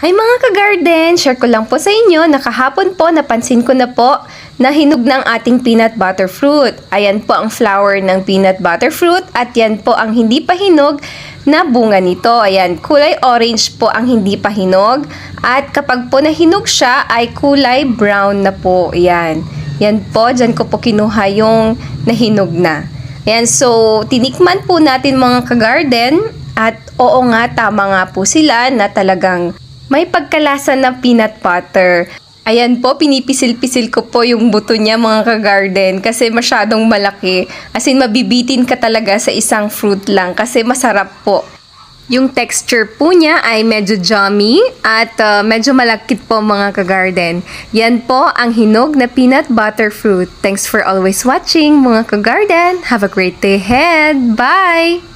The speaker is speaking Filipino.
Hi mga ka-garden! Share ko lang po sa inyo na kahapon po napansin ko na po na hinog ng ating peanut butter fruit. Ayan po ang flower ng peanut butter fruit at yan po ang hindi pa hinog na bunga nito. Ayan, kulay orange po ang hindi pa hinog at kapag po nahinog siya ay kulay brown na po. Ayan, yan po, dyan ko po kinuha yung nahinog na. Ayan, so tinikman po natin mga ka-garden at oo nga, tama nga po sila na talagang may pagkalasa ng peanut butter. Ayan po, pinipisil-pisil ko po yung buto niya mga ka-garden kasi masyadong malaki. As in, mabibitin ka talaga sa isang fruit lang kasi masarap po. Yung texture po niya ay medyo yummy at medyo malakit po mga ka-garden. Yan po ang hinog na peanut butter fruit. Thanks for always watching mga ka-garden. Have a great day ahead. Bye!